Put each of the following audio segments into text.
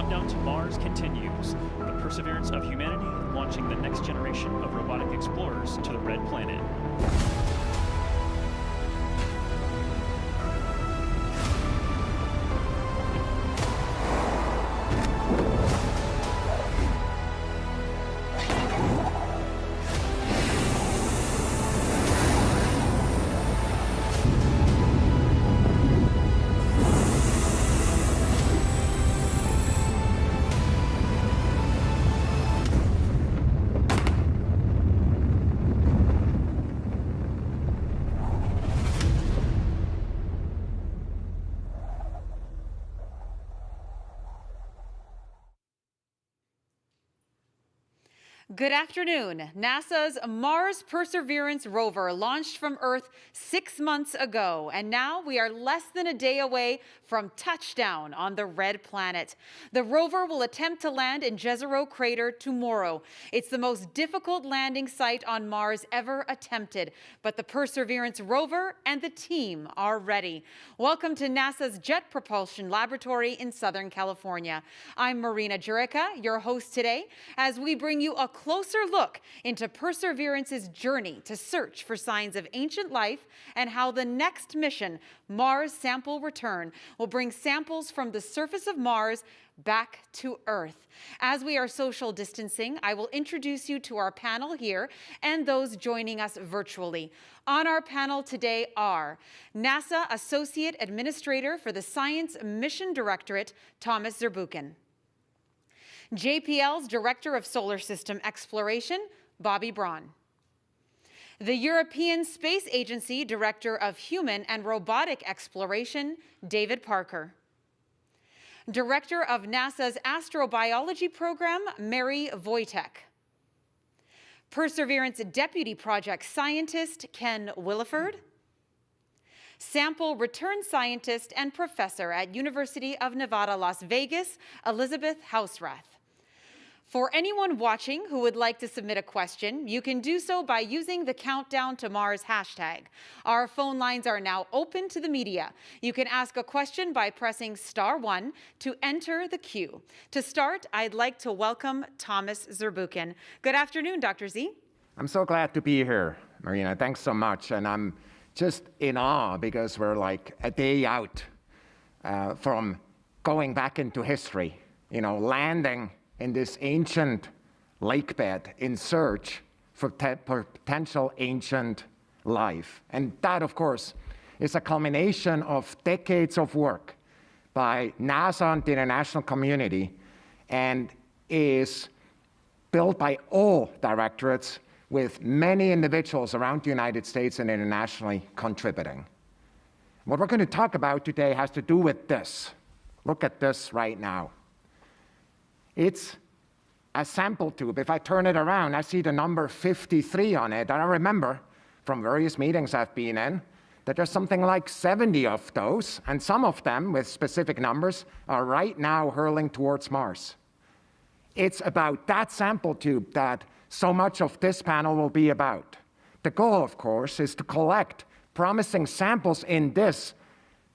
countdown to Mars continues. The perseverance of humanity launching the next generation of robotic explorers to the Red Planet. Good afternoon. NASA's Mars Perseverance rover launched from Earth 6 months ago, and now we are less than a day away from touchdown on the Red Planet. The rover will attempt to land in Jezero Crater tomorrow. It's the most difficult landing site on Mars ever attempted, but the Perseverance rover and the team are ready. Welcome to NASA's Jet Propulsion Laboratory in Southern California. I'm Marina Jurica, your host today, as we bring you a closer look into Perseverance's journey to search for signs of ancient life and how the next mission, Mars Sample Return, will bring samples from the surface of Mars back to Earth. As we are social distancing, I will introduce you to our panel here and those joining us virtually. On our panel today are NASA Associate Administrator for the Science Mission Directorate, Thomas Zurbuchen. JPL's Director of Solar System Exploration, Bobby Braun. The European Space Agency Director of Human and Robotic Exploration, David Parker. Director of NASA's Astrobiology Program, Mary Wojtek. Perseverance Deputy Project Scientist, Ken Williford. Sample Return Scientist and Professor at University of Nevada, Las Vegas, Elizabeth Hausrath. For anyone watching who would like to submit a question, you can do so by using the Countdown to Mars hashtag. Our phone lines are now open to the media. You can ask a question by pressing *1 to enter the queue. To start, I'd like to welcome Thomas Zurbuchen. Good afternoon, Dr. Z. I'm so glad to be here, Marina. Thanks so much. And I'm just in awe because we're like a day out from going back into history, landing in this ancient lake bed in search for potential ancient life. And that, of course, is a culmination of decades of work by NASA and the international community, and is built by all directorates with many individuals around the United States and internationally contributing. What we're going to talk about today has to do with this. Look at this right now. It's a sample tube. If I turn it around, I see the number 53 on it. And I remember from various meetings I've been in that there's something like 70 of those, and some of them with specific numbers are right now hurling towards Mars. It's about that sample tube that so much of this panel will be about. The goal, of course, is to collect promising samples in this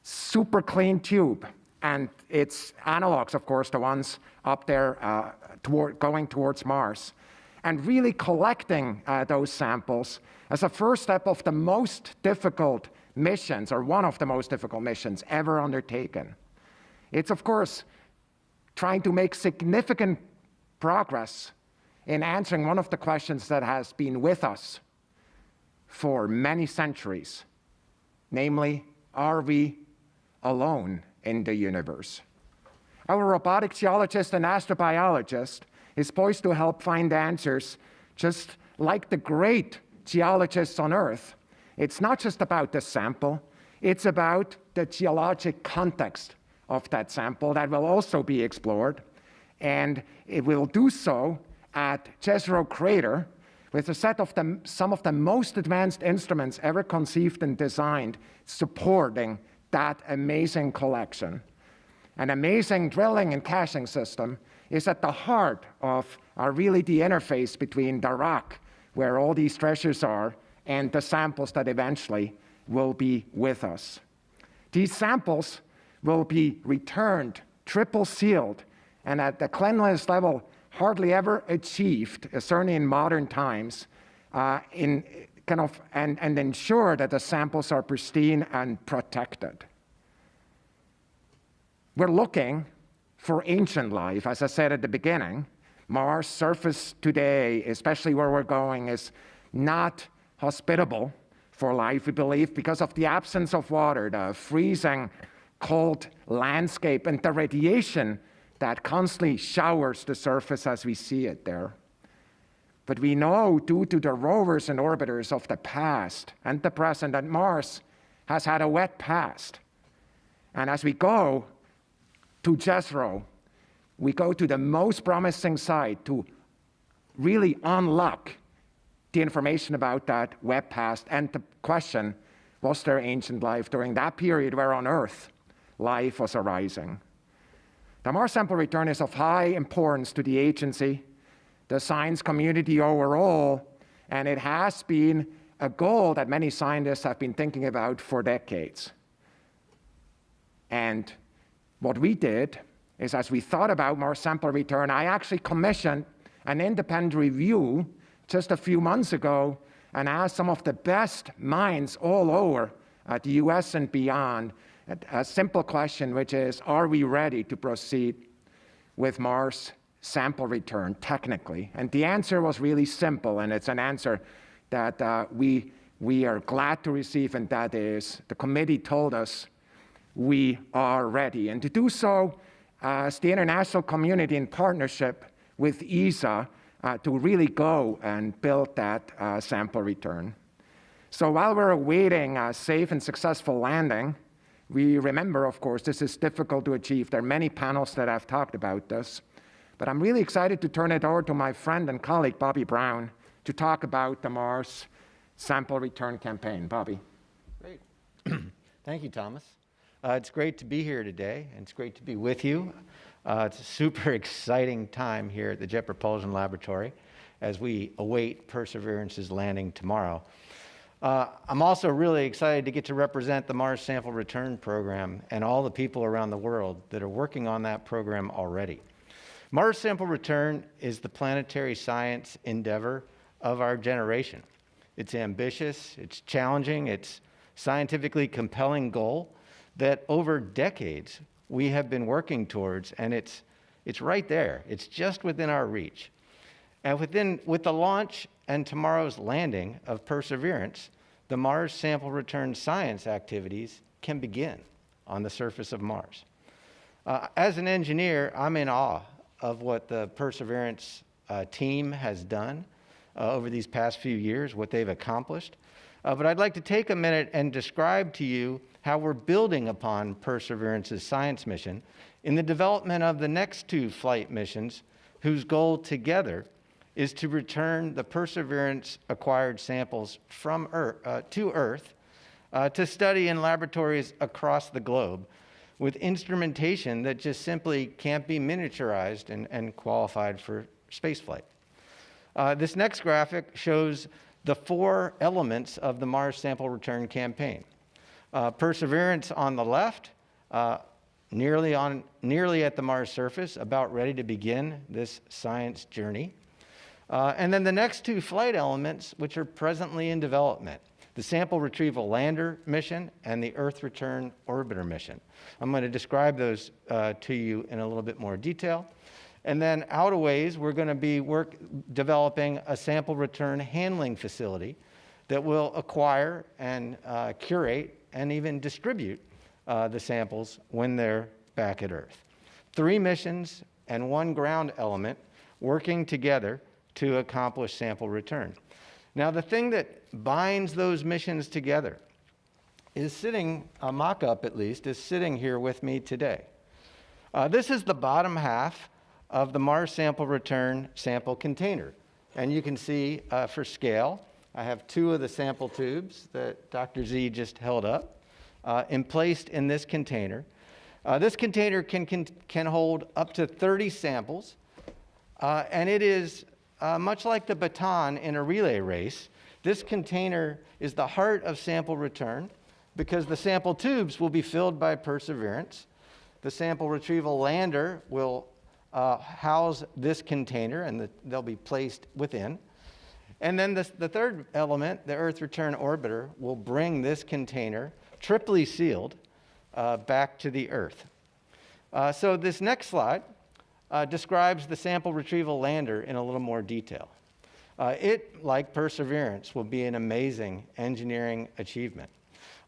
super clean tube. And its analogs, of course, the ones up there going towards Mars. And really collecting those samples as a first step of the most difficult missions, or one of the most difficult missions ever undertaken. It's, of course, trying to make significant progress in answering one of the questions that has been with us for many centuries. Namely, are we alone in the universe? Our robotic geologist and astrobiologist is poised to help find answers just like the great geologists on Earth. It's not just about the sample, it's about the geologic context of that sample that will also be explored. And it will do so at Jezero Crater with a set of some of the most advanced instruments ever conceived and designed supporting that amazing collection. An amazing drilling and caching system is at the heart of really the interface between the rock, where all these treasures are, and the samples that eventually will be with us. These samples will be returned, triple sealed, and at the cleanliness level hardly ever achieved, certainly in modern times, and ensure that the samples are pristine and protected. We're looking for ancient life, as I said at the beginning. Mars' surface today, especially where we're going, is not hospitable for life, we believe, because of the absence of water, the freezing cold landscape, and the radiation that constantly showers the surface as we see it there. But we know, due to the rovers and orbiters of the past and the present, that Mars has had a wet past. And as we go to Jezero, we go to the most promising site to really unlock the information about that web past and the question, was there ancient life during that period where on Earth life was arising? The Mars sample return is of high importance to the agency, the science community overall, and it has been a goal that many scientists have been thinking about for decades. And what we did is, as we thought about Mars sample return, I actually commissioned an independent review just a few months ago and asked some of the best minds all over the US and beyond a simple question, which is, are we ready to proceed with Mars sample return technically? And the answer was really simple, and it's an answer that we are glad to receive, and that is, the committee told us we are ready. And to do so, as the international community in partnership with ESA, to really go and build that sample return. So while we're awaiting a safe and successful landing, we remember, of course, this is difficult to achieve. There are many panels that have talked about this. But I'm really excited to turn it over to my friend and colleague, Bobby Brown, to talk about the Mars sample return campaign. Bobby. Great. Thank you, Thomas. It's great to be here today, and it's great to be with you. It's a super exciting time here at the Jet Propulsion Laboratory as we await Perseverance's landing tomorrow. I'm also really excited to get to represent the Mars Sample Return Program and all the people around the world that are working on that program already. Mars Sample Return is the planetary science endeavor of our generation. It's ambitious, it's challenging, it's scientifically compelling goal that over decades we have been working towards, and it's right there. It's just within our reach. And with the launch and tomorrow's landing of Perseverance, the Mars sample return science activities can begin on the surface of Mars. As an engineer, I'm in awe of what the Perseverance team has done over these past few years, what they've accomplished. But I'd like to take a minute and describe to you how we're building upon Perseverance's science mission in the development of the next two flight missions, whose goal together is to return the Perseverance-acquired samples from to Earth to study in laboratories across the globe with instrumentation that just simply can't be miniaturized and qualified for spaceflight. This next graphic shows the 4 elements of the Mars sample return campaign. Perseverance on the left, nearly at the Mars surface, about ready to begin this science journey. And then the next 2 flight elements, which are presently in development, the Sample Retrieval Lander mission and the Earth Return Orbiter mission. I'm going to describe those to you in a little bit more detail. And then out a ways, we're going to be developing a sample return handling facility that will acquire and curate and even distribute the samples when they're back at Earth. 3 missions and 1 ground element working together to accomplish sample return. Now, the thing that binds those missions together is sitting, a mock-up at least, is sitting here with me today. This is the bottom half of the Mars sample return sample container. And you can see for scale, I have 2 of the sample tubes that Dr. Z just held up and placed in this container. This container can hold up to 30 samples, and it is much like the baton in a relay race. This container is the heart of sample return because the sample tubes will be filled by Perseverance. The sample retrieval lander will house this container, and they'll be placed within. And then the third element, the Earth Return Orbiter, will bring this container, triply sealed, back to the Earth. So this next slide describes the sample retrieval lander in a little more detail. It, like Perseverance, will be an amazing engineering achievement.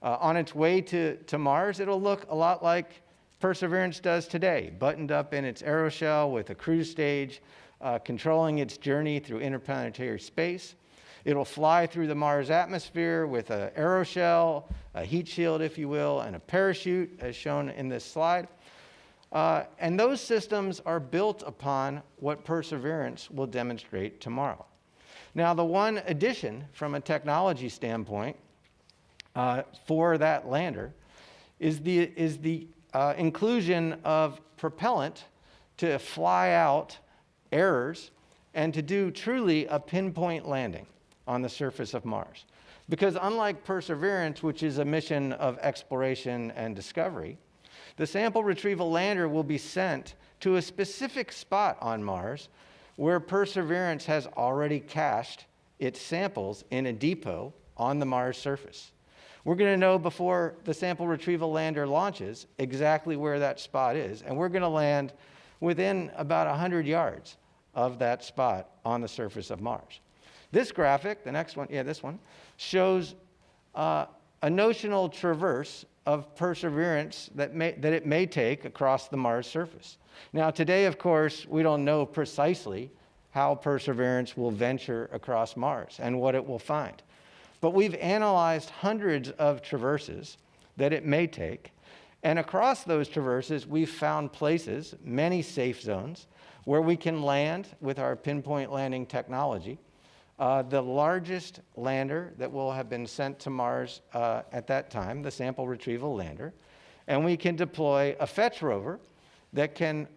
On its way to Mars, it'll look a lot like Perseverance does today, buttoned up in its aeroshell with a cruise stage, controlling its journey through interplanetary space. It'll fly through the Mars atmosphere with an aeroshell, a heat shield, if you will, and a parachute, as shown in this slide. And those systems are built upon what Perseverance will demonstrate tomorrow. Now, the one addition from a technology standpoint for that lander is the inclusion of propellant to fly out errors and to do truly a pinpoint landing on the surface of Mars. Because unlike Perseverance, which is a mission of exploration and discovery, the sample retrieval lander will be sent to a specific spot on Mars where Perseverance has already cached its samples in a depot on the Mars surface. We're going to know before the sample retrieval lander launches exactly where that spot is, and we're going to land within about 100 yards of that spot on the surface of Mars. This graphic, the next one, this one, shows a notional traverse of Perseverance that it may take across the Mars surface. Now, today, of course, we don't know precisely how Perseverance will venture across Mars and what it will find. But we've analyzed hundreds of traverses that it may take, and across those traverses, we've found places, many safe zones, where we can land with our pinpoint landing technology. The largest lander that will have been sent to Mars at that time, the sample retrieval lander, and we can deploy a fetch rover that can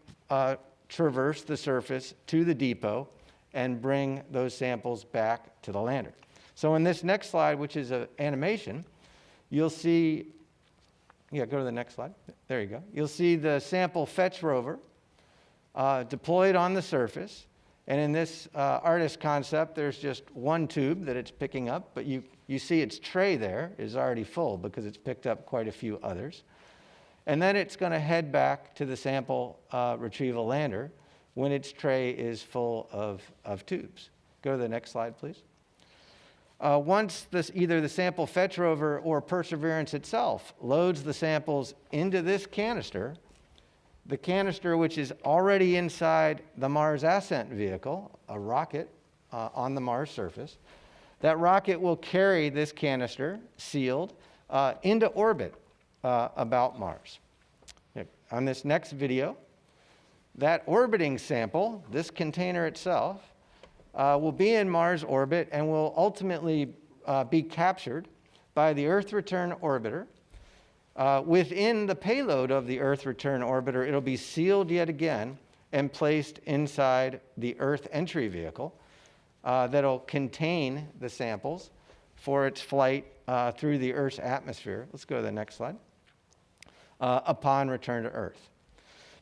traverse the surface to the depot and bring those samples back to the lander. So in this next slide, which is an animation, you'll see, go to the next slide. There you go. You'll see the sample fetch rover deployed on the surface. And in this artist concept, there's just one tube that it's picking up, but you see its tray there is already full because it's picked up quite a few others. And then it's going to head back to the sample retrieval lander when its tray is full of tubes. Go to the next slide, please. Once either the sample fetch rover or Perseverance itself loads the samples into this canister, the canister which is already inside the Mars ascent vehicle, a rocket on the Mars surface, that rocket will carry this canister sealed into orbit about Mars. On this next video, that orbiting sample, this container itself, will be in Mars orbit and will ultimately be captured by the Earth Return Orbiter. Within the payload of the Earth Return Orbiter, it'll be sealed yet again and placed inside the Earth entry vehicle that'll contain the samples for its flight through the Earth's atmosphere. Let's go to the next slide. Upon return to Earth.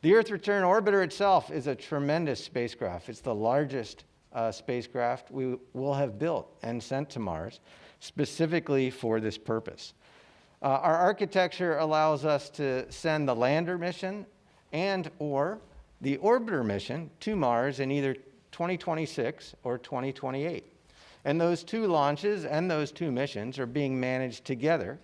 The Earth Return Orbiter itself is a tremendous spacecraft. It's the largest spacecraft we will have built and sent to Mars specifically for this purpose. Our architecture allows us to send the lander mission and or the orbiter mission to Mars in either 2026 or 2028. And those two launches and those two missions are being managed together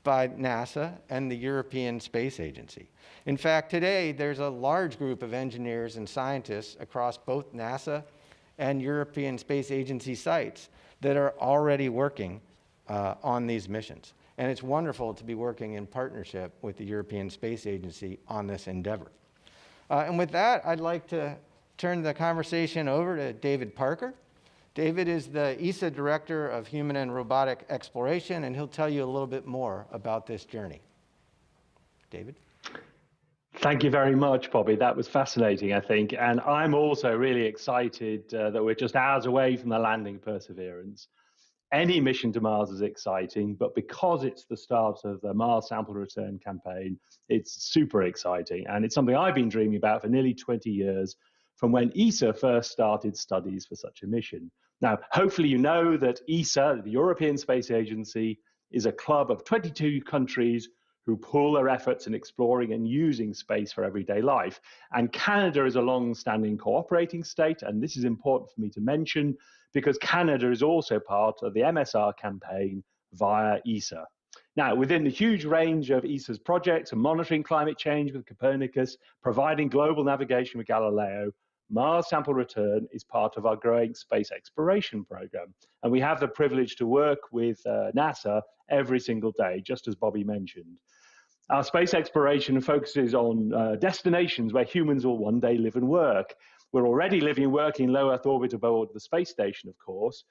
by NASA and the European Space Agency. In fact, today there's a large group of engineers and scientists across both NASA and European Space Agency sites that are already working on these missions. And it's wonderful to be working in partnership with the European Space Agency on this endeavor. And with that, I'd like to turn the conversation over to David Parker. David is the ESA Director of Human and Robotic Exploration, and he'll tell you a little bit more about this journey. David? Thank you very much, Bobby. That was fascinating, I think. And I'm also really excited that we're just hours away from the landing of Perseverance. Any mission to Mars is exciting, but because it's the start of the Mars Sample Return campaign, it's super exciting. And it's something I've been dreaming about for nearly 20 years, from when ESA first started studies for such a mission. Now, hopefully you know that ESA, the European Space Agency, is a club of 22 countries who pool their efforts in exploring and using space for everyday life. And Canada is a long-standing cooperating state, and this is important for me to mention because Canada is also part of the MSR campaign via ESA. Now, within the huge range of ESA's projects and monitoring climate change with Copernicus, providing global navigation with Galileo, Mars Sample Return is part of our growing space exploration program. And we have the privilege to work with NASA every single day, just as Bobby mentioned. Our space exploration focuses on destinations where humans will one day live and work. We're already living and working in low Earth orbit aboard the space station, of course,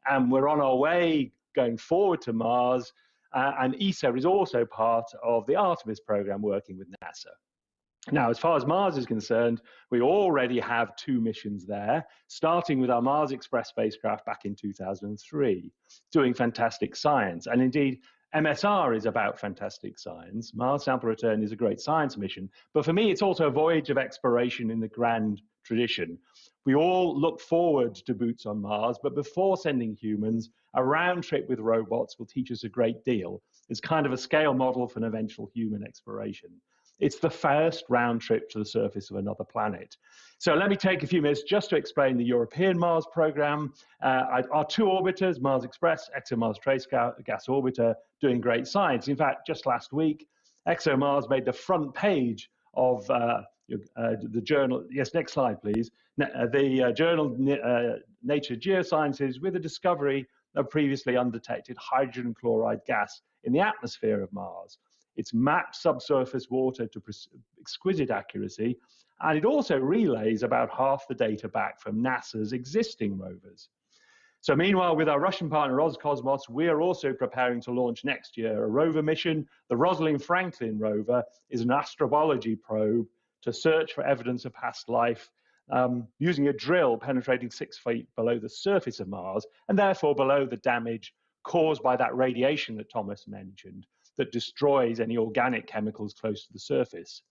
and we're on our way going forward to Mars. And ESA is also part of the Artemis program working with NASA. Now, as far as Mars is concerned, we already have 2 missions there, starting with our Mars Express spacecraft back in 2003, doing fantastic science. And indeed, MSR is about fantastic science. Mars Sample Return is a great science mission. But for me, it's also a voyage of exploration in the grand tradition. We all look forward to boots on Mars, but before sending humans, a round trip with robots will teach us a great deal. It's kind of a scale model for an eventual human exploration. It's the first round trip to the surface of another planet. So let me take a few minutes just to explain the European Mars program. Our 2 orbiters, Mars Express, ExoMars Trace Gas Orbiter, doing great science. In fact, just last week, ExoMars made the front page of the journal. Yes, next slide, please. The journal Nature Geosciences with a discovery of previously undetected hydrogen chloride gas in the atmosphere of Mars. It's mapped subsurface water to exquisite accuracy, and it also relays about half the data back from NASA's existing rovers. So meanwhile, with our Russian partner Roscosmos, we are also preparing to launch next year a rover mission. The Rosalind Franklin rover is an astrobiology probe to search for evidence of past life using a drill penetrating 6 feet below the surface of Mars, and therefore below the damage caused by that radiation that Thomas mentioned, that destroys any organic chemicals close to the surface.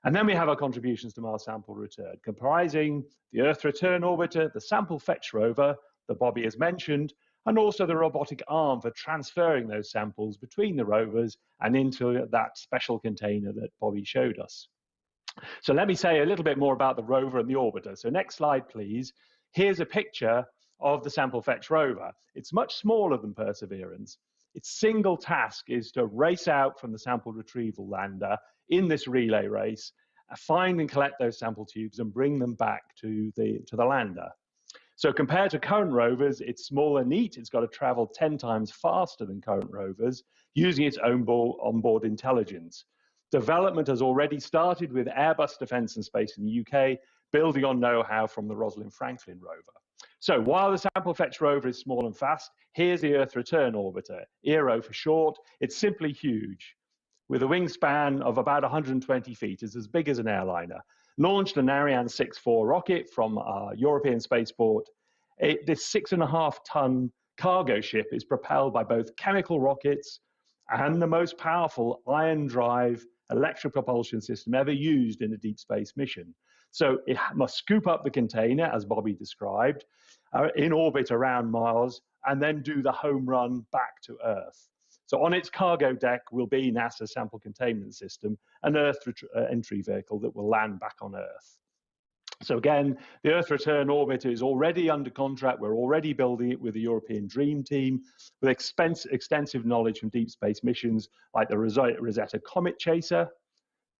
And then we have our contributions to Mars Sample Return, comprising the Earth Return Orbiter, the Sample Fetch Rover that Bobby has mentioned, and also the robotic arm for transferring those samples between the rovers and into that special container that Bobby showed us. So let me say a little bit more about the rover and the orbiter. So next slide, please. Here's a picture of the Sample Fetch Rover. It's much smaller than Perseverance. Its single task is to race out from the sample retrieval lander in this relay race, find and collect those sample tubes and bring them back to the lander. So compared to current rovers, it's small and neat. It's got to travel 10 times faster than current rovers, using its own onboard intelligence. Development has already started with Airbus Defence and Space in the UK, building on know-how from the Rosalind Franklin rover. So while the Sample Fetch rover is small and fast, here's the Earth Return Orbiter, ERO for short. It's simply huge. With a wingspan of about 120 feet, it's as big as an airliner. Launched an Ariane 6-4 rocket from our European spaceport. This 6.5-ton cargo ship is propelled by both chemical rockets and the most powerful ion drive electric propulsion system ever used in a deep space mission. So it must scoop up the container, as Bobby described, in orbit around Mars, and then do the home run back to Earth. So on its cargo deck will be NASA's Sample Containment System, an Earth entry vehicle that will land back on Earth. So again, the Earth Return Orbiter is already under contract. We're already building it with the European Dream Team, with extensive knowledge from deep space missions like the Rosetta Comet Chaser,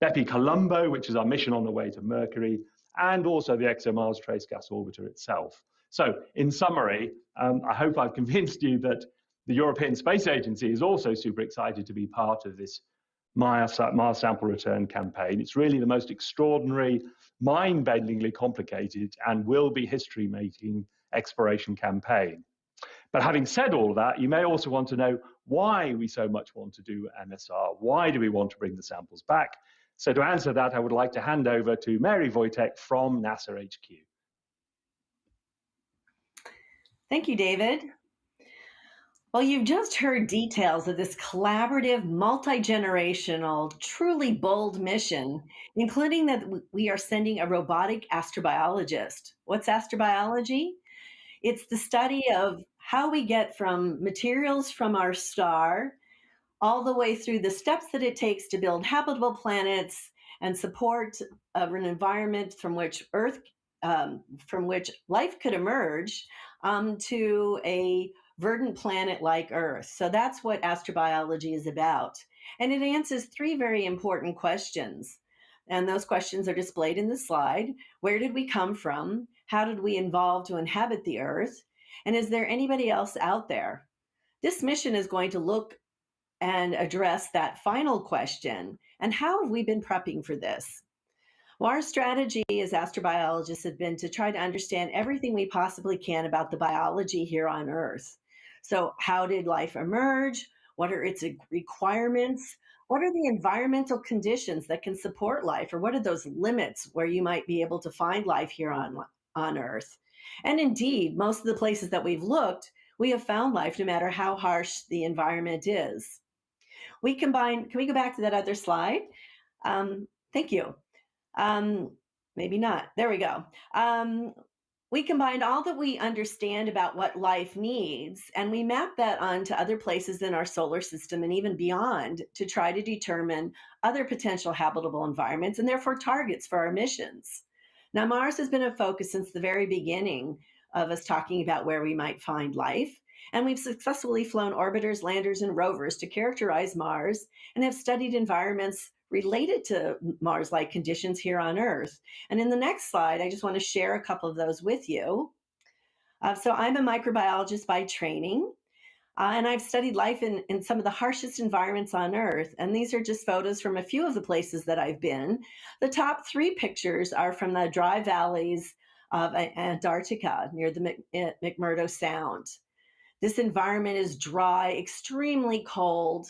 Bepi Colombo, which is our mission on the way to Mercury, and also the ExoMars Trace Gas Orbiter itself. So in summary, I hope I've convinced you that the European Space Agency is also super excited to be part of this Mars Sample Return campaign. It's really the most extraordinary, mind-bendingly complicated, and will be history-making exploration campaign. But having said all that, you may also want to know why we so much want to do MSR. Why do we want to bring the samples back? So to answer that, I would like to hand over to Mary Wojtek from NASA HQ. Thank you, David. Well, you've just heard details of this collaborative, multi generational, truly bold mission, including that we are sending a robotic astrobiologist. What's astrobiology? It's the study of how we get from materials from our star all the way through the steps that it takes to build habitable planets and support an environment from which life could emerge, to a verdant planet like Earth. So that's what astrobiology is about. And it answers three very important questions. And those questions are displayed in the slide. Where did we come from? How did we evolve to inhabit the Earth? And is there anybody else out there? This mission is going to look and address that final question. And how have we been prepping for this? Well, our strategy as astrobiologists has been to try to understand everything we possibly can about the biology here on Earth. So, how did life emerge? What are its requirements? What are the environmental conditions that can support life? Or what are those limits where you might be able to find life here on Earth? And indeed, most of the places that we've looked, we have found life no matter how harsh the environment is. Can we go back to that other slide? Thank you. Um, Maybe not. There we go. We combined all that we understand about what life needs, and we mapped that onto other places in our solar system and even beyond to try to determine other potential habitable environments and therefore targets for our missions. Now, Mars has been a focus since the very beginning of us talking about where we might find life. And we've successfully flown orbiters, landers, and rovers to characterize Mars and have studied environments related to Mars-like conditions here on Earth. And in the next slide, I just want to share a couple of those with you. So I'm a microbiologist by training, and I've studied life in some of the harshest environments on Earth. And these are just photos from a few of the places that I've been. The top three pictures are from the dry valleys of Antarctica near the McMurdo Sound. This environment is dry, extremely cold,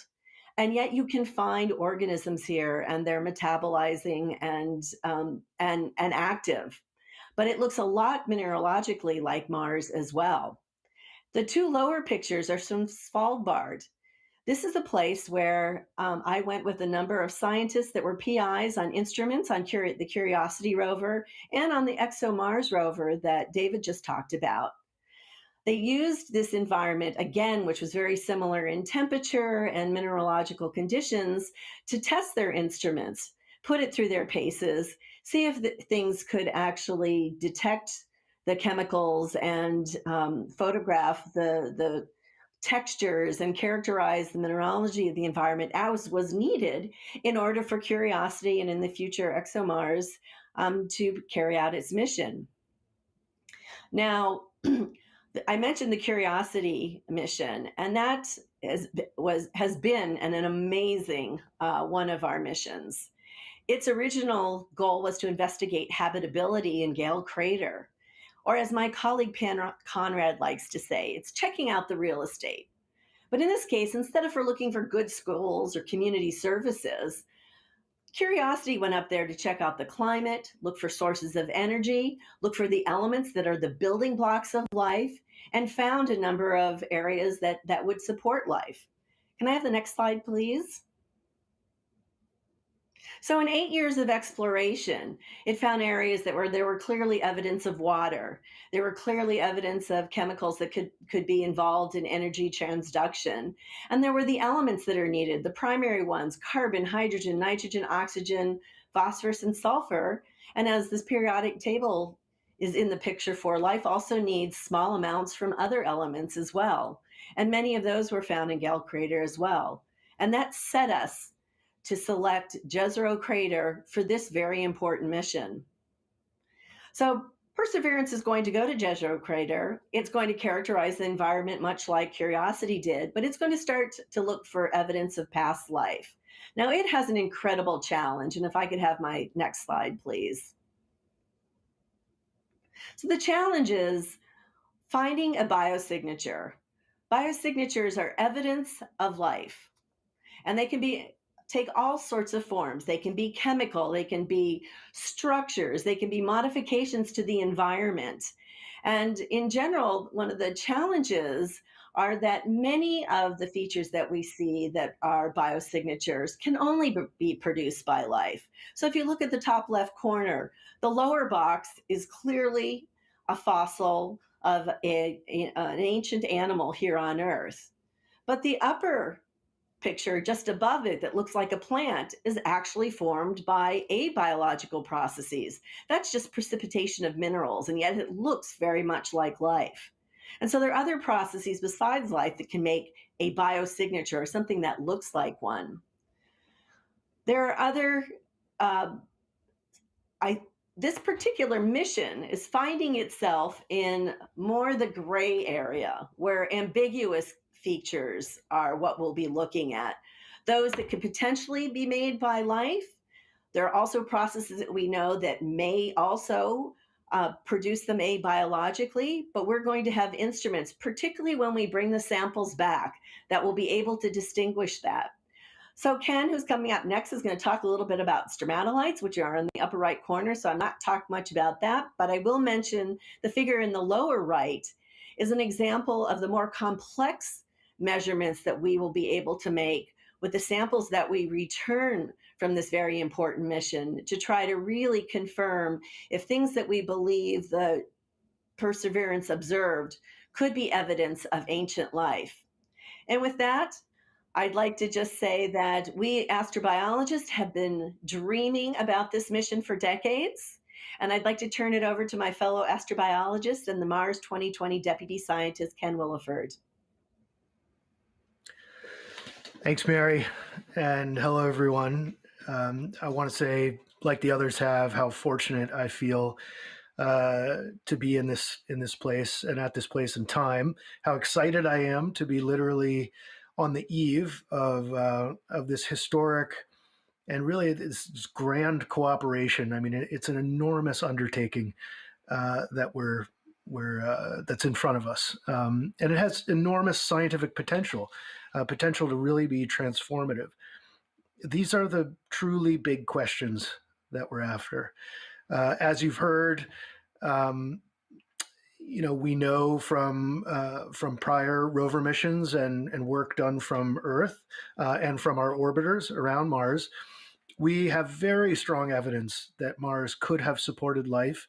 and yet you can find organisms here, and they're metabolizing and active. But it looks a lot mineralogically like Mars as well. The two lower pictures are from Svalbard. This is a place where I went with a number of scientists that were PIs on instruments on the Curiosity rover and on the ExoMars rover that David just talked about. They used this environment, again, which was very similar in temperature and mineralogical conditions, to test their instruments, put it through their paces, see if things could actually detect the chemicals and photograph the textures and characterize the mineralogy of the environment as was needed in order for Curiosity and in the future ExoMars to carry out its mission. Now, I mentioned the Curiosity mission, and that has been an amazing one of our missions. Its original goal was to investigate habitability in Gale Crater, or as my colleague Conrad likes to say, it's checking out the real estate. But in this case, instead of looking for good schools or community services, Curiosity went up there to check out the climate, look for sources of energy, look for the elements that are the building blocks of life, and found a number of areas that would support life. Can I have the next slide, please? So in 8 years of exploration, it found areas there were clearly evidence of water. There were clearly evidence of chemicals that could be involved in energy transduction. And there were the elements that are needed, the primary ones: carbon, hydrogen, nitrogen, oxygen, phosphorus, and sulfur. And as this periodic table is in the picture for, life also needs small amounts from other elements as well. And many of those were found in Gale Crater as well. And that set us to select Jezero Crater for this very important mission. So Perseverance is going to go to Jezero Crater. It's going to characterize the environment much like Curiosity did, but it's going to start to look for evidence of past life. Now, it has an incredible challenge, and if I could have my next slide, please. So the challenge is finding a biosignature. Biosignatures are evidence of life, and they can take all sorts of forms. They can be chemical, they can be structures, they can be modifications to the environment. And in general, one of the challenges are that many of the features that we see that are biosignatures can only be produced by life. So if you look at the top left corner, the lower box is clearly a fossil of an ancient animal here on Earth. But the upper picture just above it that looks like a plant is actually formed by abiological processes. That's just precipitation of minerals, and yet it looks very much like life. And so there are other processes besides life that can make a biosignature or something that looks like one. There are other, uh, this particular mission is finding itself in more the gray area where ambiguous features are what we'll be looking at. Those that could potentially be made by life. There are also processes that we know that may also produce them abiologically, but we're going to have instruments, particularly when we bring the samples back, that will be able to distinguish that. So Ken, who's coming up next, is going to talk a little bit about stromatolites, which are in the upper right corner. So I'm not talking much about that, but I will mention the figure in the lower right is an example of the more complex measurements that we will be able to make with the samples that we return from this very important mission to try to really confirm if things that we believe the Perseverance observed could be evidence of ancient life. And with that, I'd like to just say that we astrobiologists have been dreaming about this mission for decades. And I'd like to turn it over to my fellow astrobiologist and the Mars 2020 Deputy Scientist, Ken Williford. Thanks, Mary. And hello, everyone. I want to say, like the others have, how fortunate I feel to be in this place and at this place in time. How excited I am to be literally on the eve of this historic and really this grand cooperation. I mean, it's an enormous undertaking that that's in front of us, and it has enormous scientific potential to really be transformative. These are the truly big questions that we're after. As you've heard, we know from prior rover missions and work done from Earth and from our orbiters around Mars, we have very strong evidence that Mars could have supported life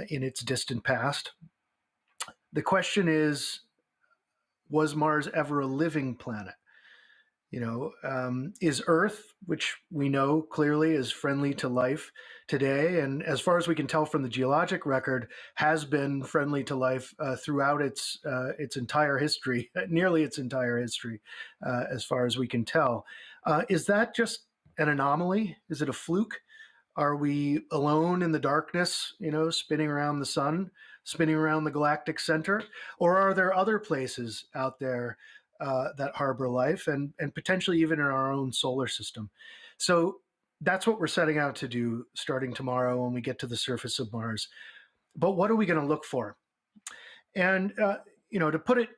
in its distant past. The question is, was Mars ever a living planet? Is Earth, which we know clearly is friendly to life today, and as far as we can tell from the geologic record, has been friendly to life throughout its entire history, nearly its entire history, as far as we can tell. Is that just an anomaly? Is it a fluke? Are we alone in the darkness, spinning around the sun, spinning around the galactic center? Or are there other places out there that harbor life and potentially even in our own solar system? So that's what we're setting out to do starting tomorrow when we get to the surface of Mars. But what are we going to look for? And, to put it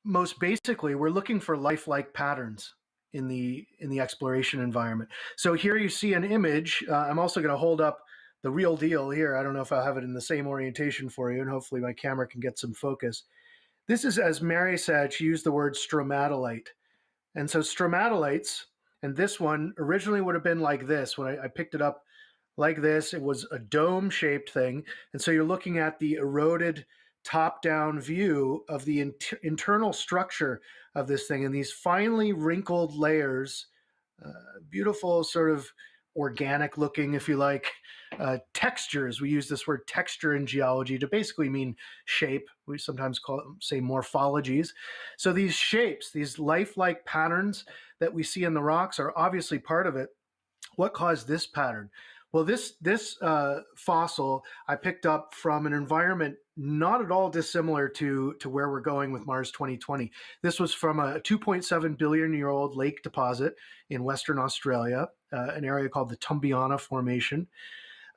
most basically, we're looking for lifelike patterns in the exploration environment. So here you see an image. I'm also going to hold up the real deal here. I don't know if I'll have it in the same orientation for you, and hopefully my camera can get some focus. This is, as Mary said, she used the word stromatolite. And so stromatolites, and this one originally would have been like this. When I picked it up like this, it was a dome-shaped thing. And so you're looking at the eroded top-down view of the internal structure of this thing, and these finely wrinkled layers, beautiful sort of organic looking, if you like, textures. We use this word texture in geology to basically mean shape. We sometimes say morphologies. So these shapes, these lifelike patterns that we see in the rocks are obviously part of it. What caused this pattern? Well, this fossil I picked up from an environment not at all dissimilar to where we're going with Mars 2020. This was from a 2.7 billion year old lake deposit in Western Australia, an area called the Tumbiana Formation.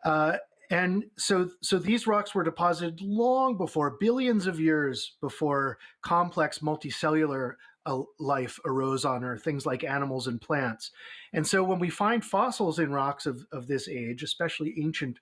And so these rocks were deposited long before, billions of years before complex multicellular life arose on Earth, things like animals and plants. And so when we find fossils in rocks of this age, especially ancient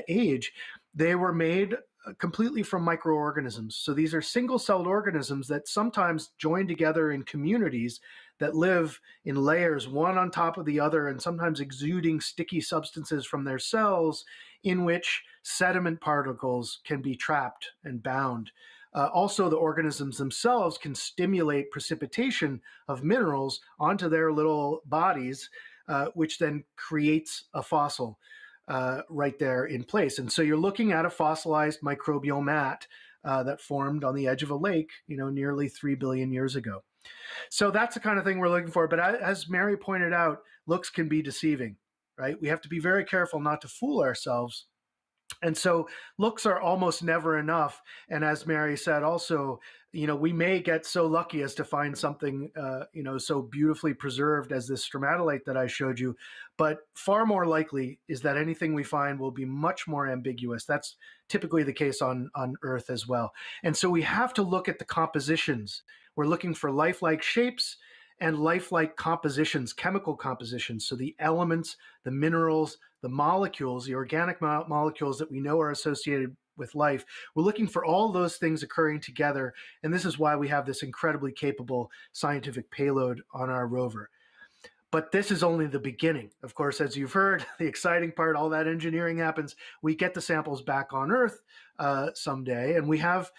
age, they were made completely from microorganisms. So these are single-celled organisms that sometimes join together in communities that live in layers, one on top of the other, and sometimes exuding sticky substances from their cells in which sediment particles can be trapped and bound. Also, the organisms themselves can stimulate precipitation of minerals onto their little bodies, which then creates a fossil right there in place. And so you're looking at a fossilized microbial mat that formed on the edge of a lake, nearly 3 billion years ago. So that's the kind of thing we're looking for. But as Mary pointed out, looks can be deceiving, right? We have to be very careful not to fool ourselves. And so looks are almost never enough. And as Mary said, also, we may get so lucky as to find something, so beautifully preserved as this stromatolite that I showed you. But far more likely is that anything we find will be much more ambiguous. That's typically the case on Earth as well. And so we have to look at the compositions. We're looking for lifelike shapes and lifelike compositions, chemical compositions. So the elements, the minerals, the molecules, the organic molecules that we know are associated with life. We're looking for all those things occurring together. And this is why we have this incredibly capable scientific payload on our rover. But this is only the beginning. Of course, as you've heard, the exciting part, all that engineering happens. We get the samples back on Earth someday. And we have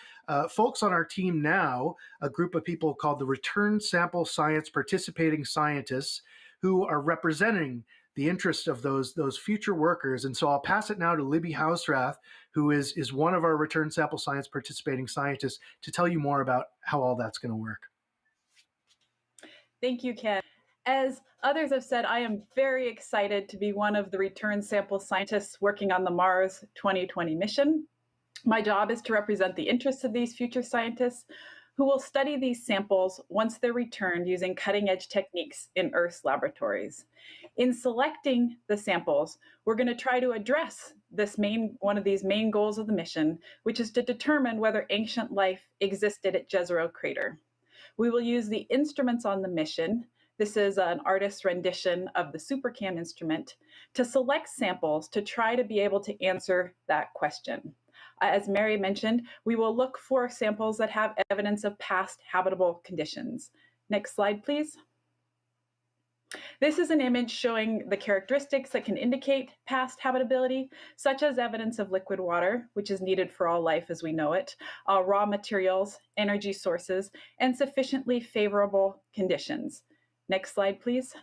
folks on our team now, a group of people called the Return Sample Science Participating Scientists, who are representing the interest of those future workers. And so I'll pass it now to Libby Hausrath, who is one of our Return Sample Science Participating Scientists, to tell you more about how all that's going to work. Thank you, Ken. As others have said, I am very excited to be one of the return sample scientists working on the Mars 2020 mission. My job is to represent the interests of these future scientists who will study these samples once they're returned using cutting-edge techniques in Earth's laboratories. In selecting the samples, we're going to try to address one of these main goals of the mission, which is to determine whether ancient life existed at Jezero Crater. We will use the instruments on the mission. This is an artist's rendition of the SuperCam instrument to select samples to try to be able to answer that question. As Mary mentioned, we will look for samples that have evidence of past habitable conditions. Next slide, please. This is an image showing the characteristics that can indicate past habitability, such as evidence of liquid water, which is needed for all life as we know it, raw materials, energy sources, and sufficiently favorable conditions. Next slide, please.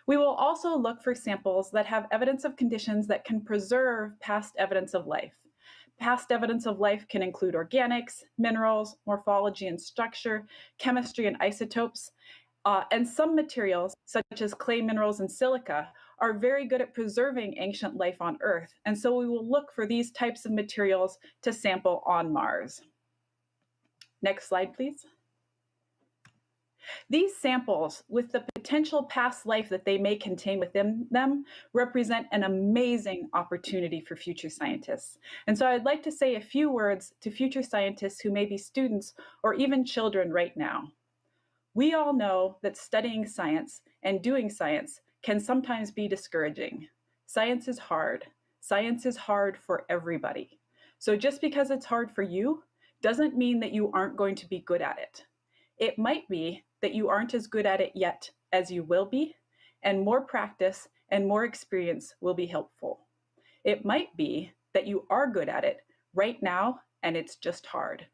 We will also look for samples that have evidence of conditions that can preserve past evidence of life. Past evidence of life can include organics, minerals, morphology and structure, chemistry and isotopes, and some materials, such as clay minerals and silica, are very good at preserving ancient life on Earth. And so we will look for these types of materials to sample on Mars. Next slide, please. These samples, with the potential past life that they may contain within them, represent an amazing opportunity for future scientists. And so I'd like to say a few words to future scientists who may be students or even children right now. We all know that studying science and doing science can sometimes be discouraging. Science is hard. Science is hard for everybody. So just because it's hard for you doesn't mean that you aren't going to be good at it. It might be that you aren't as good at it yet as you will be, and more practice and more experience will be helpful. It might be that you are good at it right now, and it's just hard.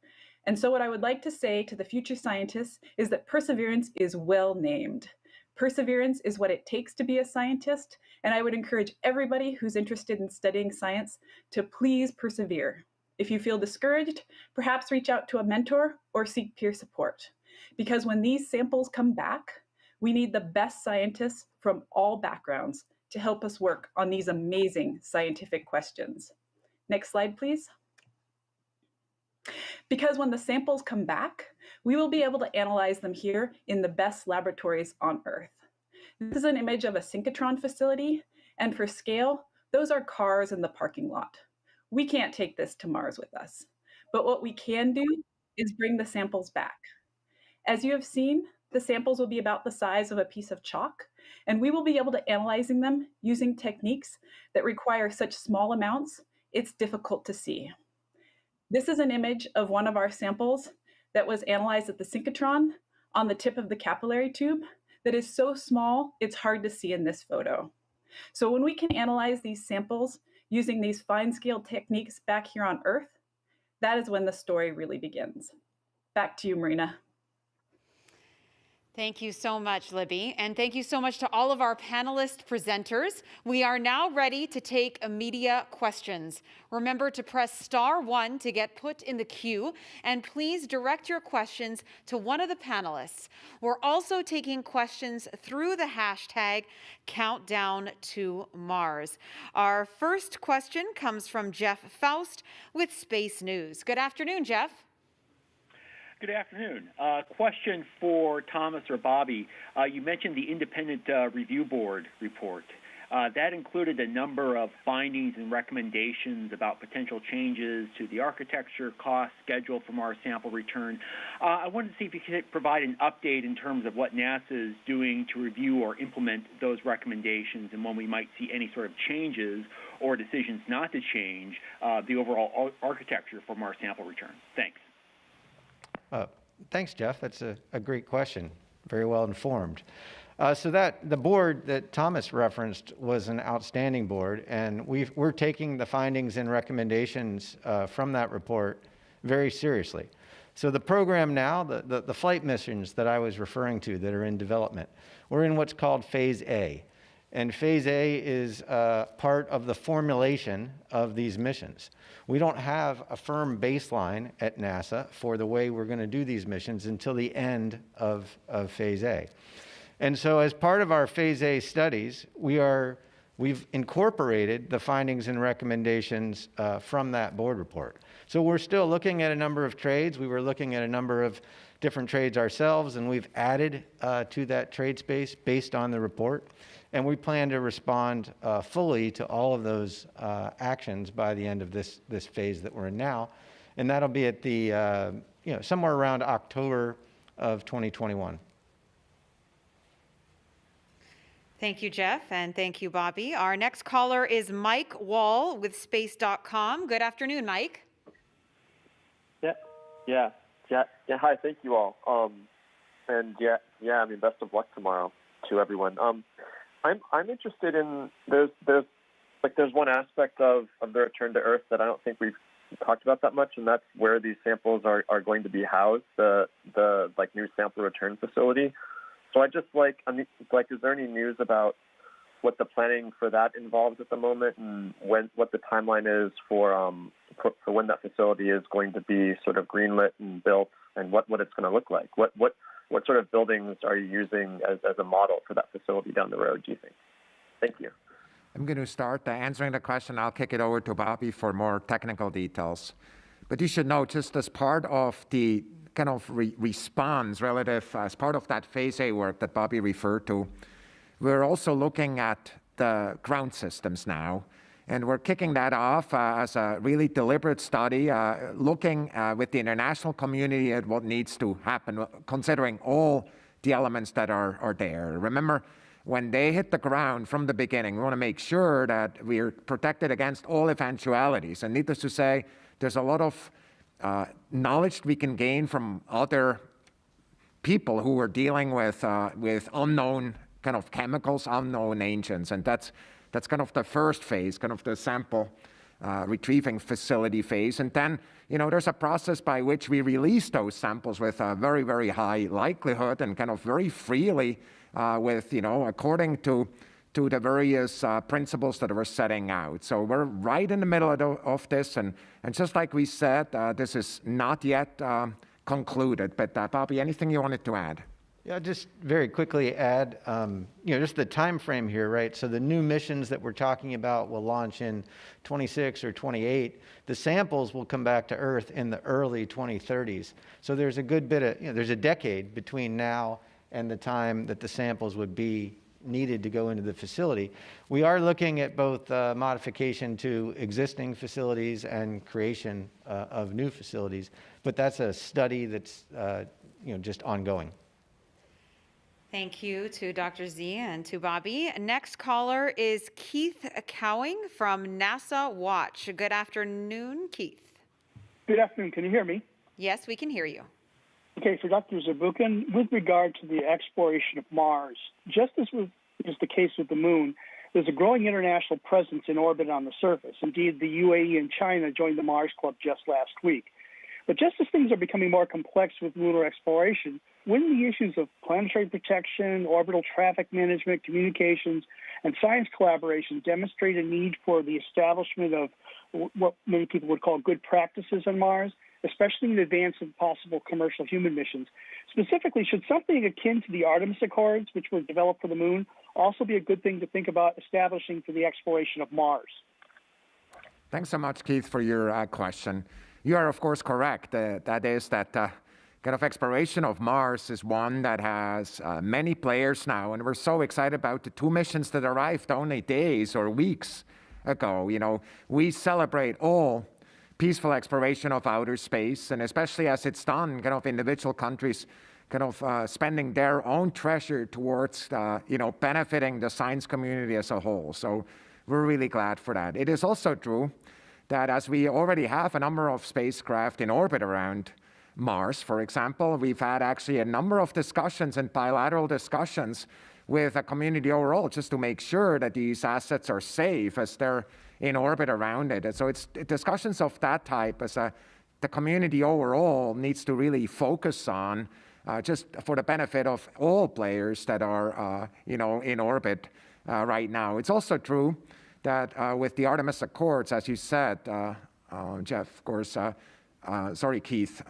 And so what I would like to say to the future scientists is that perseverance is well named. Perseverance is what it takes to be a scientist, and I would encourage everybody who's interested in studying science to please persevere. If you feel discouraged, perhaps reach out to a mentor or seek peer support. Because when these samples come back, we need the best scientists from all backgrounds to help us work on these amazing scientific questions. Next slide, please. Because when the samples come back, we will be able to analyze them here in the best laboratories on Earth. This is an image of a synchrotron facility, and for scale, those are cars in the parking lot. We can't take this to Mars with us, but what we can do is bring the samples back. As you have seen, the samples will be about the size of a piece of chalk, and we will be able to analyze them using techniques that require such small amounts it's difficult to see. This is an image of one of our samples that was analyzed at the synchrotron on the tip of the capillary tube that is so small, it's hard to see in this photo. So when we can analyze these samples using these fine-scale techniques back here on Earth, that is when the story really begins. Back to you, Marina. Thank you so much, Libby. And thank you so much to all of our panelist presenters. We are now ready to take media questions. Remember to press *1 to get put in the queue, and please direct your questions to one of the panelists. We're also taking questions through the hashtag Countdown to Mars. Our first question comes from Jeff Faust with Space News. Good afternoon, Jeff. Good afternoon. Question for Thomas or Bobby. You mentioned the Independent Review Board report. That included a number of findings and recommendations about potential changes to the architecture, cost, schedule for Mars sample return. I wanted to see if you could provide an update in terms of what NASA is doing to review or implement those recommendations and when we might see any sort of changes or decisions not to change the overall architecture for Mars sample return. Thanks. Thanks, Jeff. That's a great question. Very well informed. So the board that Thomas referenced was an outstanding board, and we're taking the findings and recommendations from that report very seriously. So the program now, the flight missions that I was referring to that are in development, we're in what's called Phase A. And Phase A is part of the formulation of these missions. We don't have a firm baseline at NASA for the way we're going to do these missions until the end of Phase A. And so as part of our Phase A studies, we've incorporated the findings and recommendations from that board report. So we're still looking at a number of trades. We were looking at a number of different trades ourselves, and we've added to that trade space based on the report. And we plan to respond fully to all of those actions by the end of this phase that we're in now. And that'll be at the, somewhere around October of 2021. Thank you, Jeff, and thank you, Bobby. Our next caller is Mike Wall with Space.com. Good afternoon, Mike. Yeah. Hi, thank you all. Best of luck tomorrow to everyone. I'm interested in there's one aspect of the return to Earth that I don't think we've talked about that much, and that's where these samples are going to be housed, the new sample return facility. So is there any news about what the planning for that involves at the moment, and what the timeline is for when that facility is going to be sort of greenlit and built, and what it's going to look like? What sort of buildings are you using as a model for that facility down the road, do you think? Thank you. I'm going to start answering the question. I'll kick it over to Bobby for more technical details. But you should know, just as part of the kind of response relative, as part of that Phase A work that Bobby referred to, we're also looking at the ground systems now. And we're kicking that off as a really deliberate study, looking with the international community at what needs to happen, considering all the elements that are there. Remember, when they hit the ground from the beginning, we want to make sure that we're protected against all eventualities. And needless to say, there's a lot of knowledge we can gain from other people who are dealing with unknown kind of chemicals, unknown agents, and that's kind of the first phase, kind of the sample retrieving facility phase. And then, there's a process by which we release those samples with a very, very high likelihood and kind of very freely according to the various principles that we're setting out. So we're right in the middle of this. And just like we said, this is not yet concluded. But Bobby, anything you wanted to add? Yeah, just very quickly add, just the time frame here, right? So the new missions that we're talking about will launch in 26 or 28. The samples will come back to Earth in the early 2030s. So there's a good bit of, there's a decade between now and the time that the samples would be needed to go into the facility. We are looking at both modification to existing facilities and creation of new facilities, but that's a study that's, just ongoing. Thank you to Dr. Z and to Bobby. Next caller is Keith Cowing from NASA Watch. Good afternoon, Keith. Good afternoon. Can you hear me? Yes, we can hear you. Okay, for Dr. Zabukin, with regard to the exploration of Mars, just as is the case with the Moon, there's a growing international presence in orbit on the surface. Indeed, the UAE and China joined the Mars Club just last week. But just as things are becoming more complex with lunar exploration, when the issues of planetary protection, orbital traffic management, communications, and science collaboration demonstrate a need for the establishment of what many people would call good practices on Mars, especially in advance of possible commercial human missions. Specifically, should something akin to the Artemis Accords, which were developed for the Moon, also be a good thing to think about establishing for the exploration of Mars? Thanks so much, Keith, for your question. You are, of course, correct. Kind of exploration of Mars is one that has many players now, and we're so excited about the 2 missions that arrived only days or weeks ago. You know, we celebrate all peaceful exploration of outer space, and especially as it's done, kind of individual countries kind of spending their own treasure towards, benefiting the science community as a whole. So we're really glad for that. It is also true that as we already have a number of spacecraft in orbit around Mars, for example, we've had actually a number of discussions and bilateral discussions with the community overall just to make sure that these assets are safe as they're in orbit around it. And so it's discussions of that type as the community overall needs to really focus on just for the benefit of all players that are, in orbit right now. It's also true that with the Artemis Accords, as you said, Jeff, of course, Keith,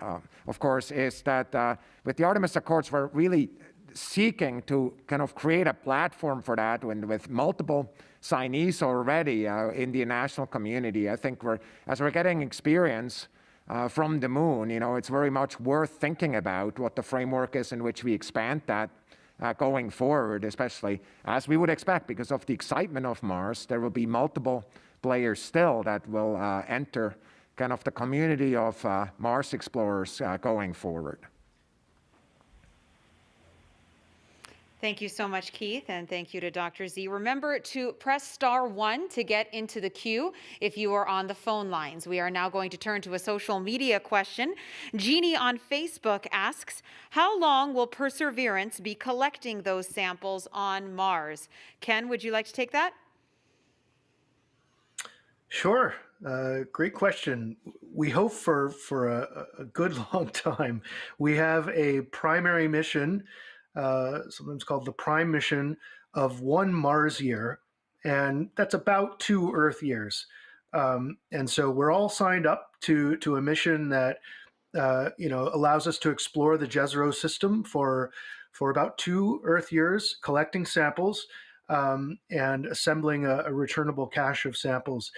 of course, is that with the Artemis Accords, we're really seeking to kind of create a platform for that with multiple signees already in the international community. I think as we're getting experience from the Moon, it's very much worth thinking about what the framework is in which we expand that going forward, especially as we would expect because of the excitement of Mars. There will be multiple players still that will enter kind of the community of Mars explorers going forward. Thank you so much, Keith, and thank you to Dr. Z. Remember to press *1 to get into the queue if you are on the phone lines. We are now going to turn to a social media question. Jeannie on Facebook asks, how long will Perseverance be collecting those samples on Mars? Ken, would you like to take that? Sure. Great question. We hope for a good long time. We have a primary mission, sometimes called the prime mission, of 1 Mars year, and that's about 2 Earth years. And so we're all signed up to a mission that allows us to explore the Jezero system for about 2 Earth years, collecting samples and assembling a returnable cache of samples.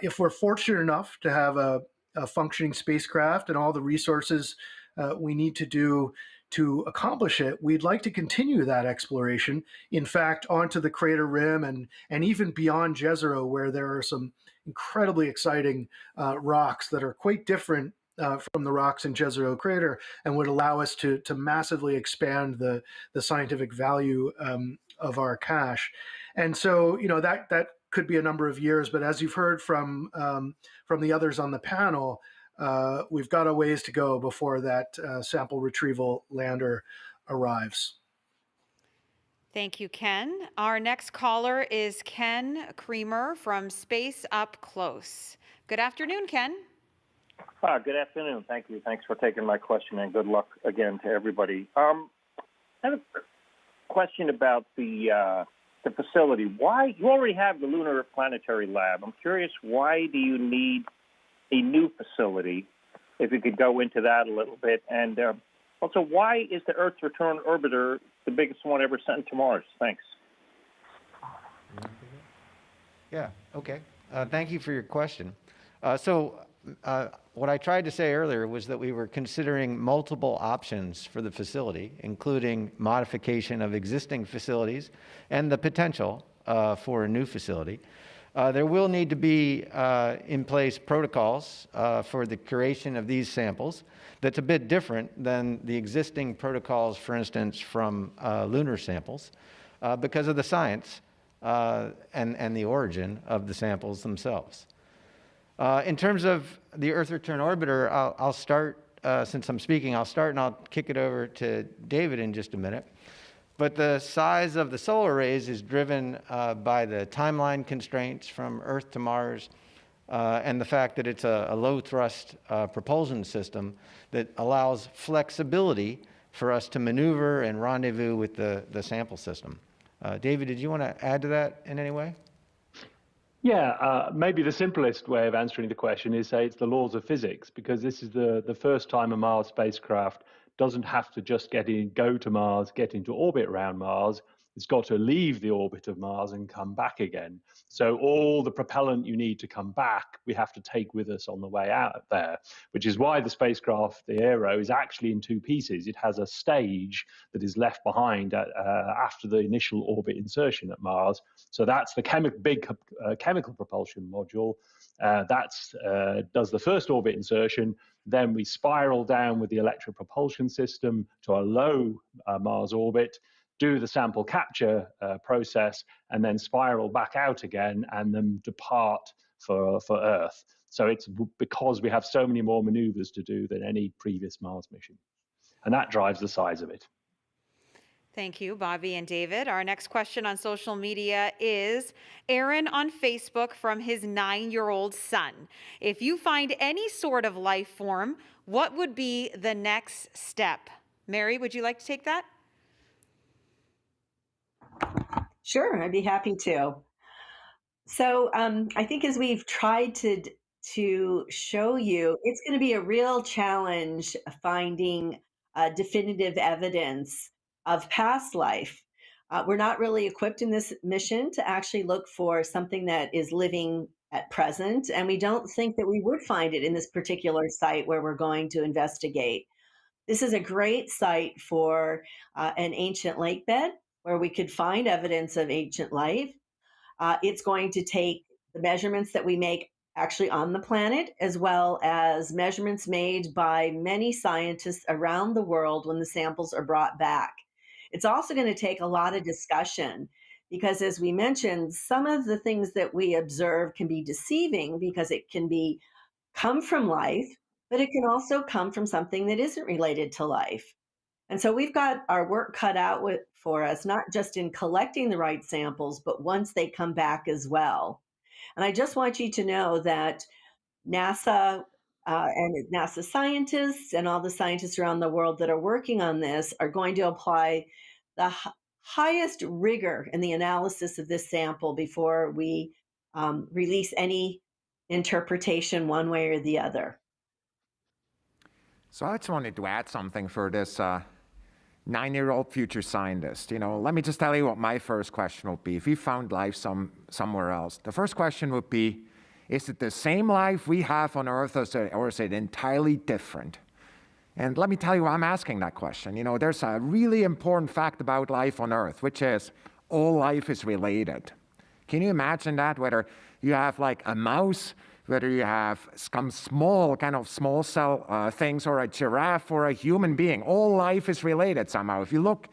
If we're fortunate enough to have a functioning spacecraft and all the resources we need to accomplish it, we'd like to continue that exploration, in fact, onto the crater rim and even beyond Jezero, where there are some incredibly exciting rocks that are quite different from the rocks in Jezero crater and would allow us to massively expand the scientific value of our cache. And so, that could be a number of years, but as you've heard from the others on the panel, we've got a ways to go before that sample retrieval lander arrives. Thank you, Ken. Our next caller is Ken Creamer from Space Up Close. Good afternoon, Ken. Good afternoon. Thank you. Thanks for taking my question, and good luck again to everybody. I have a question about the facility. Why you already have the Lunar Planetary Lab? I'm curious, why do you need a new facility? If you could go into that a little bit, and also, why is the Earth's Return Orbiter the biggest one ever sent to Mars? Thanks. Yeah. Okay. Thank you for your question. What I tried to say earlier was that we were considering multiple options for the facility, including modification of existing facilities and the potential for a new facility. There will need to be in place protocols for the curation of these samples that's a bit different than the existing protocols, for instance, from lunar samples because of the science and the origin of the samples themselves. In terms of the Earth Return Orbiter, I'll start, since I'm speaking, I'll start and I'll kick it over to David in just a minute. But the size of the solar arrays is driven by the timeline constraints from Earth to Mars and the fact that it's a low-thrust propulsion system that allows flexibility for us to maneuver and rendezvous with the sample system. David, did you want to add to that in any way? Yeah, maybe the simplest way of answering the question is say it's the laws of physics, because this is the first time a Mars spacecraft doesn't have to just go to Mars, get into orbit around Mars. It's got to leave the orbit of Mars and come back again. So all the propellant you need to come back, we have to take with us on the way out there, which is why the spacecraft, the Aero, is actually in two pieces. It has a stage that is left behind after the initial orbit insertion at Mars. So that's the big chemical propulsion module. That does the first orbit insertion. Then we spiral down with the electric propulsion system to a low Mars orbit, do the sample capture process, and then spiral back out again and then depart for Earth. So it's because we have so many more maneuvers to do than any previous Mars mission. And that drives the size of it. Thank you, Bobby and David. Our next question on social media is Aaron on Facebook from his 9-year-old son. If you find any sort of life form, what would be the next step? Mary, would you like to take that? Sure, I'd be happy to. So I think as we've tried to show you, it's going to be a real challenge finding definitive evidence of past life. We're not really equipped in this mission to actually look for something that is living at present, and we don't think that we would find it in this particular site where we're going to investigate. This is a great site for an ancient lake bed where we could find evidence of ancient life. It's going to take the measurements that we make actually on the planet, as well as measurements made by many scientists around the world when the samples are brought back. It's also going to take a lot of discussion because, as we mentioned, some of the things that we observe can be deceiving because it can come from life, but it can also come from something that isn't related to life. And so we've got our work cut out for us, not just in collecting the right samples, but once they come back as well. And I just want you to know that NASA and NASA scientists and all the scientists around the world that are working on this are going to apply the highest rigor in the analysis of this sample before we release any interpretation one way or the other. So I just wanted to add something for this 9-year-old future scientist. Let me just tell you what my first question would be. If we found life somewhere else, the first question would be, is it the same life we have on Earth or is it entirely different? And let me tell you why I'm asking that question. There's a really important fact about life on Earth, which is all life is related. Can you imagine that? Whether you have like a mouse, whether you have some small cell things, or a giraffe or a human being, all life is related somehow. If you look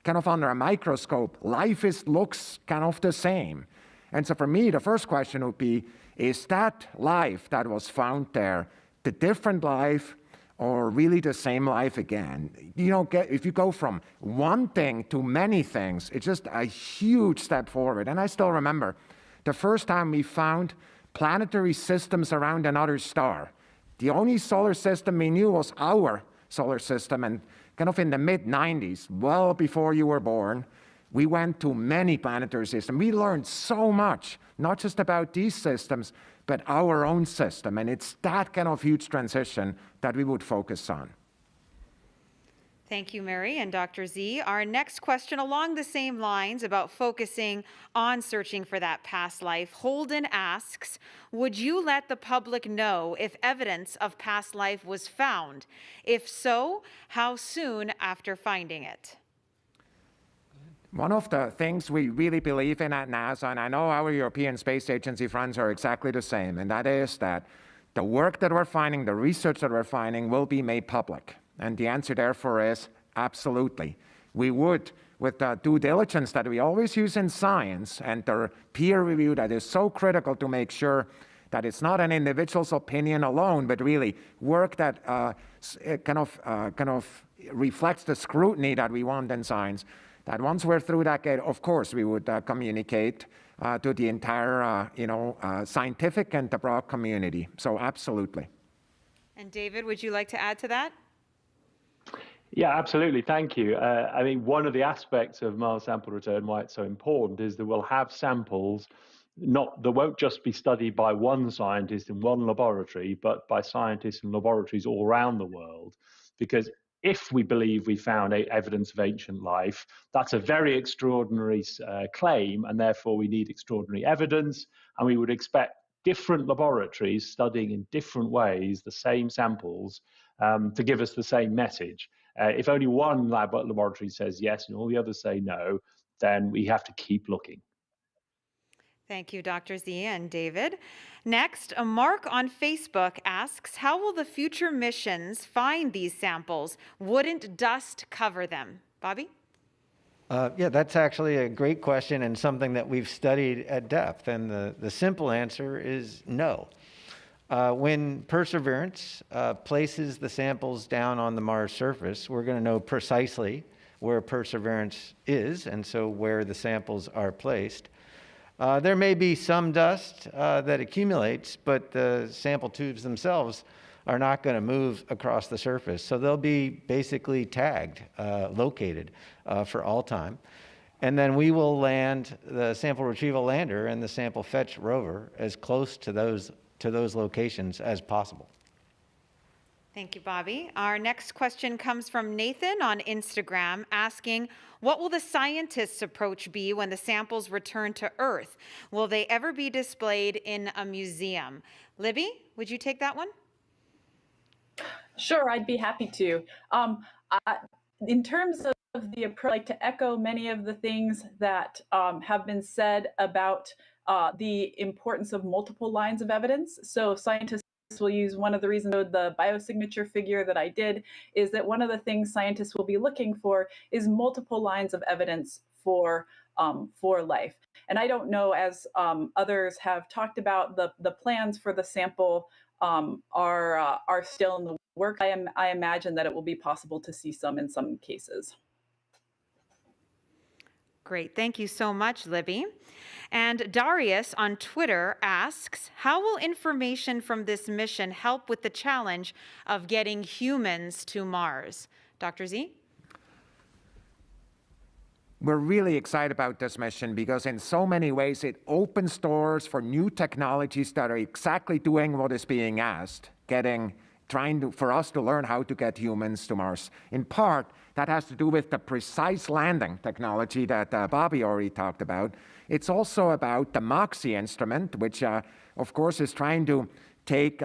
kind of under a microscope, life looks kind of the same. And so for me, the first question would be, is that life that was found there the different life or really the same life again? If you go from one thing to many things, it's just a huge step forward. And I still remember the first time we found planetary systems around another star. The only solar system we knew was our solar system, and kind of in the mid-90s, well before you were born, we went to many planetary systems. We learned so much, not just about these systems, but our own system. And it's that kind of huge transition that we would focus on. Thank you, Mary and Dr. Z. Our next question along the same lines about focusing on searching for that past life. Holden asks, would you let the public know if evidence of past life was found? If so, how soon after finding it? One of the things we really believe in at NASA, and I know our European Space Agency friends are exactly the same, and that is that the work that we're finding, the research that we're finding will be made public. And the answer therefore is absolutely. We would, with the due diligence that we always use in science and the peer review that is so critical to make sure that it's not an individual's opinion alone, but really work that kind of reflects the scrutiny that we want in science, that once we're through that gate, of course, we would communicate to the entire, scientific and the broad community. So absolutely. And David, would you like to add to that? Yeah, absolutely. Thank you. I mean, one of the aspects of Mars sample return, why it's so important, is that we'll have samples that won't just be studied by one scientist in one laboratory, but by scientists in laboratories all around the world. Because if we believe we found evidence of ancient life, that's a very extraordinary claim, and therefore we need extraordinary evidence, and we would expect different laboratories studying in different ways the same samples to give us the same message. If only one laboratory says yes and all the others say no, then we have to keep looking. Thank you, Dr. Z and David. Next, Mark on Facebook asks, how will the future missions find these samples? Wouldn't dust cover them? Bobby? Yeah, that's actually a great question and something that we've studied at depth. And the simple answer is no. When Perseverance places the samples down on the Mars surface, we're going to know precisely where Perseverance is, and so where the samples are placed. There may be some dust that accumulates, but the sample tubes themselves are not going to move across the surface. So they'll be basically tagged, located for all time. And then we will land the sample retrieval lander and the sample fetch rover as close to those locations as possible. Thank you, Bobby. Our next question comes from Nathan on Instagram asking, what will the scientists' approach be when the samples return to Earth? Will they ever be displayed in a museum? Libby, would you take that one? Sure, I'd be happy to. In terms of the approach, I'd like to echo many of the things that have been said about the importance of multiple lines of evidence. So scientists will use one of the reasons the biosignature figure that I did is that one of the things scientists will be looking for is multiple lines of evidence for life. And I don't know, as others have talked about, the plans for the sample are still in the works. I imagine that it will be possible to see some in some cases. Great. Thank you so much, Libby. And Darius on Twitter asks, how will information from this mission help with the challenge of getting humans to Mars? Dr. Z? We're really excited about this mission because in so many ways it opens doors for new technologies that are exactly doing what is being asked, for us to learn how to get humans to Mars. In part, that has to do with the precise landing technology that Bobby already talked about. It's also about the MOXIE instrument, which of course is trying to take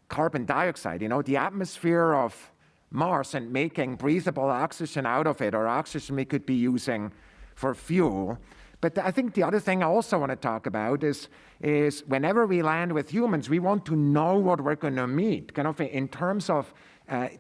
carbon dioxide, the atmosphere of Mars, and making breathable oxygen out of it, or oxygen we could be using for fuel. But I think the other thing I also want to talk about is whenever we land with humans, we want to know what we're going to meet, kind of in terms of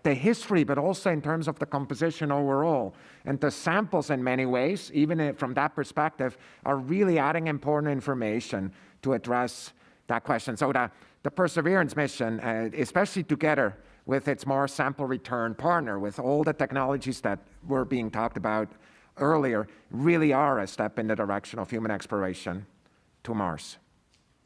the history, but also in terms of the composition overall. And the samples, in many ways, even from that perspective, are really adding important information to address that question. So the Perseverance mission, especially together with its Mars sample return partner, with all the technologies that were being talked about earlier, really are a step in the direction of human exploration to Mars.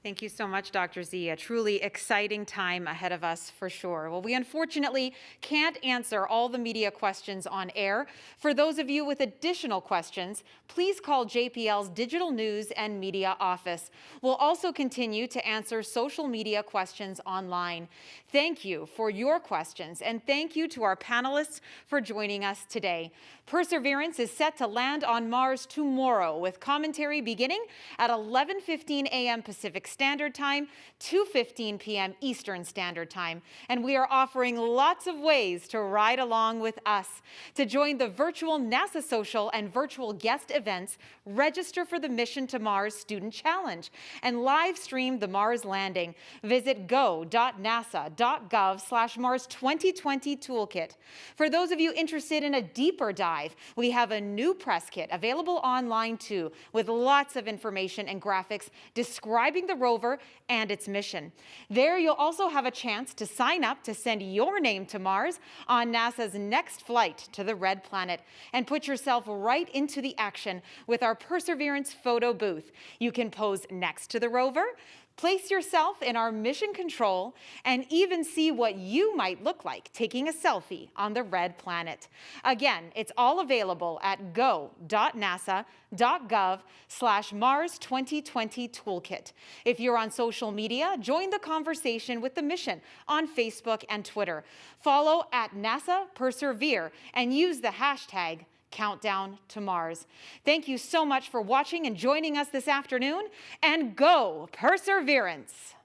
Thank you so much, Dr. Z. A truly exciting time ahead of us for sure. Well, we unfortunately can't answer all the media questions on air. For those of you with additional questions, please call JPL's Digital News and Media Office. We'll also continue to answer social media questions online. Thank you for your questions, and thank you to our panelists for joining us today. Perseverance is set to land on Mars tomorrow with commentary beginning at 11:15 a.m. Pacific Standard Time, 2:15 p.m. Eastern Standard Time. And we are offering lots of ways to ride along with us. To join the virtual NASA Social and virtual guest events, register for the Mission to Mars Student Challenge and live stream the Mars landing. Visit go.nasa.gov/Mars 2020 Toolkit. For those of you interested in a deeper dive, we have a new press kit available online too, with lots of information and graphics describing the rover and its mission. There you'll also have a chance to sign up to send your name to Mars on NASA's next flight to the Red Planet and put yourself right into the action with our Perseverance photo booth. You can pose next to the rover, place yourself in our mission control, and even see what you might look like taking a selfie on the Red Planet. Again, it's all available at go.nasa.gov/Mars 2020 Toolkit. If you're on social media, join the conversation with the mission on Facebook and Twitter. Follow at NASA Persevere and use the hashtag Countdown to Mars. Thank you so much for watching and joining us this afternoon, and go Perseverance!